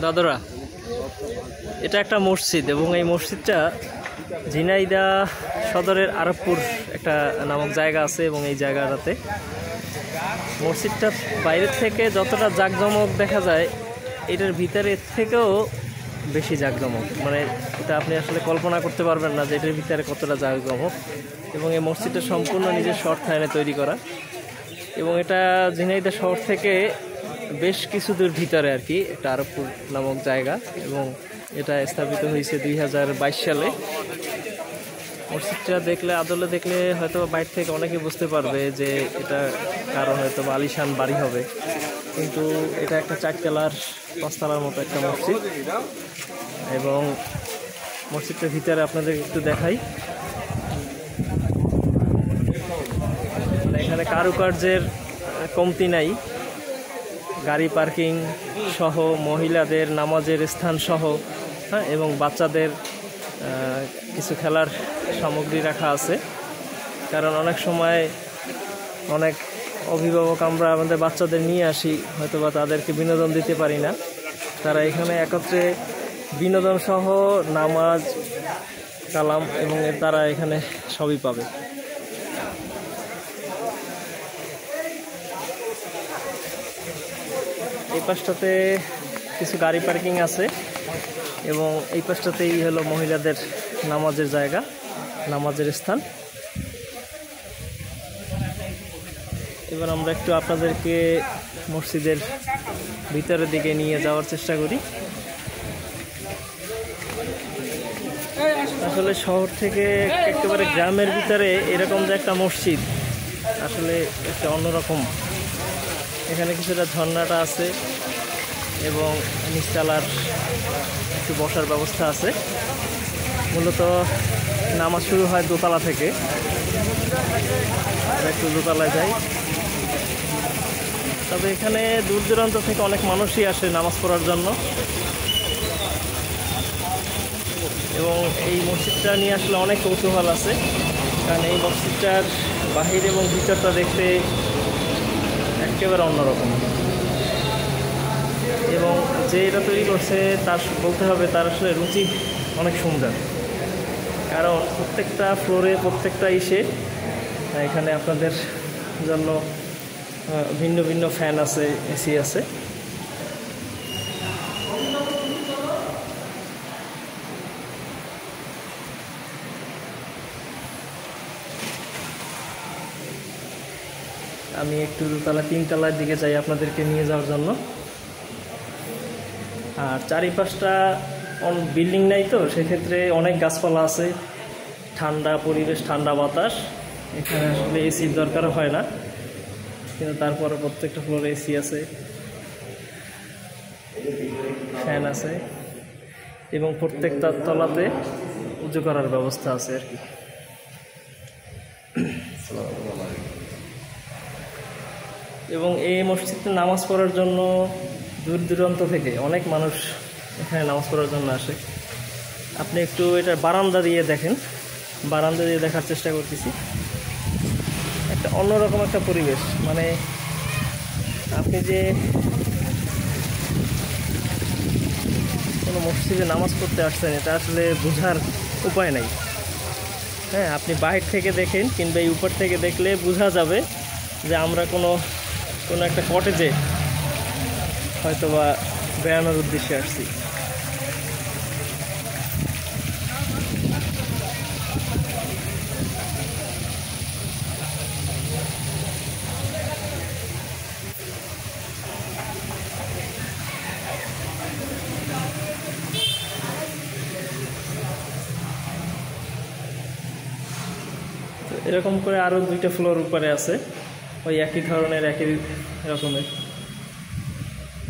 দাদরা, এটা একটা মসজিদ এবং এই মসজিদটা ঝিনাইদহ সদরের আরবপুর একটা নামক জায়গা আছে এবং এই জায়গাটাতে মসজিদটা বাইরের থেকে যতটা জাঁকজমক দেখা যায় এটার ভিতরে থেকেও বেশি জাঁকজমক, মানে এটা আপনি আসলে কল্পনা করতে পারবেন না যে এটার ভিতরে কতটা জাঁকজমক। এবং এই মসজিদটা সম্পূর্ণ নিজের অর্থায়নে তৈরি করা এবং এটা ঝিনাইদহ শহর থেকে বেশ কিছু দূর ভিতরে আর কি একটা আরবপুর নামক জায়গা এবং এটা স্থাপিত হয়েছে 2022 সালে। মসজিদটা দেখলে আদলে দেখলে হয়তো বাইরে থেকে অনেকে বুঝতে পারবে যে এটা কারো হয়তো আলিশান বাড়ি হবে, কিন্তু এটা একটা 4তলার 5তলার মতো একটা মসজিদ। এবং মসজিদটার ভিতরে আপনাদের একটু দেখাই, এখানে কারুকার্যের কমতি নাই, গাড়ি পার্কিং সহ, মহিলাদের নামাজের স্থান সহ, হ্যাঁ, এবং বাচ্চাদের কিছু খেলার সামগ্রী রাখা আছে। কারণ অনেক সময় অনেক অভিভাবক আমরা আমাদের বাচ্চাদের নিয়ে আসি, হয়তো বা তাদেরকে বিনোদন দিতে পারি না, তারা এখানে একত্রে বিনোদন সহ নামাজ কালাম এবং তারা এখানে সবই পাবে। এই পাশটাতে কিছু গাড়ি পার্কিং আছে এবং এই পাশটাতেই হলো মহিলাদের নামাজের জায়গা, নামাজের স্থান। এবার আমরা একটু আপনাদেরকে মসজিদের ভিতরের দিকে নিয়ে যাওয়ার চেষ্টা করি। আসলে শহর থেকে একেবারে গ্রামের ভিতরে এরকম যে একটা মসজিদ আসলে একটা অন্যরকম। এখানে কিছুটা ঝর্ণাটা আছে এবং নিচতলার একটু বসার ব্যবস্থা আছে। মূলত নামাজ শুরু হয় দোতলা থেকে, একটু দোতলায় যাই। তবে এখানে দূর দূরান্ত থেকে অনেক মানুষই আসে নামাজ পড়ার জন্য এবং এই মসজিদটা নিয়ে আসলে অনেক কৌতূহল আছে, কারণ এই মসজিদটার বাহির এবং ভিতরটা দেখতে একেবারে অন্যরকম। এবং যে এটা তৈরি করছে তার বলতে হবে তার আসলে রুচি অনেক সুন্দর, কারণ প্রত্যেকটা ফ্লোরে প্রত্যেকটা এখানে আপনাদের জন্য ভিন্ন ভিন্ন ফ্যান আছে, এসি আছে। আমি একটু দোতলা 3তলার দিকে যাই আপনাদেরকে নিয়ে যাওয়ার জন্য। আর চারিপাশটা বিল্ডিং নাই তো, সেক্ষেত্রে অনেক গাছপালা আছে, ঠান্ডা পরিবেশ, ঠান্ডা বাতাস। এখানে আসলে এসির দরকার হয় না, কিন্তু তারপরে প্রত্যেকটা ফ্লোরে এসি আছে, ফ্যান আছে এবং প্রত্যেকটা তলাতে উঁচু করার ব্যবস্থা আছে আর কি। এবং এই মসজিদে নামাজ পড়ার জন্য দূর দূরান্ত থেকে অনেক মানুষ এখানে নামাজ পড়ার জন্য আসে। আপনি একটু এটার বারান্দা দিয়ে দেখেন, বারান্দা দিয়ে দেখার চেষ্টা করতেছি। একটা অন্যরকম একটা পরিবেশ, মানে আপনি যে কোনো মসজিদে নামাজ পড়তে আসছেন এটা আসলে বোঝার উপায় নাই। হ্যাঁ, আপনি বাইরে থেকে দেখেন কিংবা এই উপর থেকে দেখলে বোঝা যাবে যে আমরা কোনো একটা কটেজে হয়তো বা বেড়ানোর উদ্দেশ্যে আসছি। এরকম করে আরও 2টা ফ্লোর উপরে আছে, ওই একই ধরনের একই রকমের।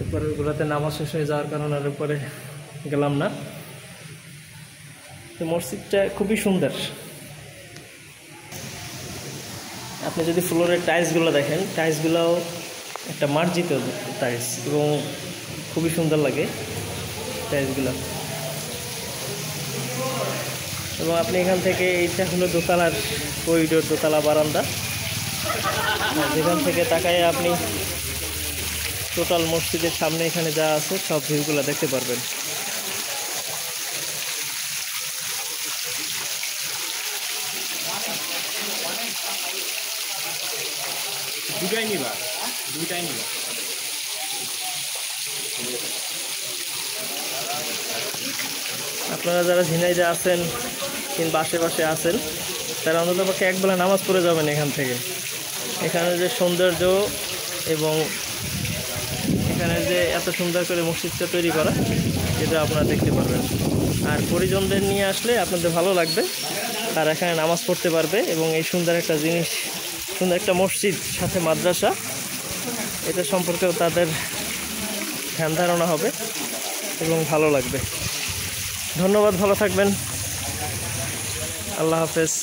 উপরেরগুলোতে নামাজ শেষ হয়ে যাওয়ার কারণে আর উপরে গেলাম না। তো মসজিদটা খুবই সুন্দর। আপনি যদি ফ্লোরের টাইলসগুলো দেখেন, টাইলসগুলোও একটা মার্জিত টাইলস এবং খুবই সুন্দর লাগে টাইলসগুলো। এবং আপনি এখান থেকে, এইটা হলো দোতলার করিডোর, দোতলা বারান্দা, যেখান থেকে তাকায় আপনি টোটাল মসজিদের সামনে এখানে যা আছে সব ভিউগুলো দেখতে পারবেন। আপনারা যারা ঝিনাইদে আছেন কিংবা আশেপাশে আছেন তারা অন্ততপক্ষে একবেলা নামাজ পড়ে যাবেন এখান থেকে। এখানে যে সৌন্দর্য এবং এখানে যে এত সুন্দর করে মসজিদটা তৈরি করা, এটা আপনারা দেখতে পারবেন। আর পরিজনদের নিয়ে আসলে আপনাদের ভালো লাগবে, তারা এখানে নামাজ পড়তে পারবে এবং এই সুন্দর একটা জিনিস, সুন্দর একটা মসজিদ সাথে মাদ্রাসা, এটা সম্পর্কেও তাদের ধ্যান ধারণা হবে এবং ভালো লাগবে। ধন্যবাদ, ভালো থাকবেন, আল্লাহ হাফেজ।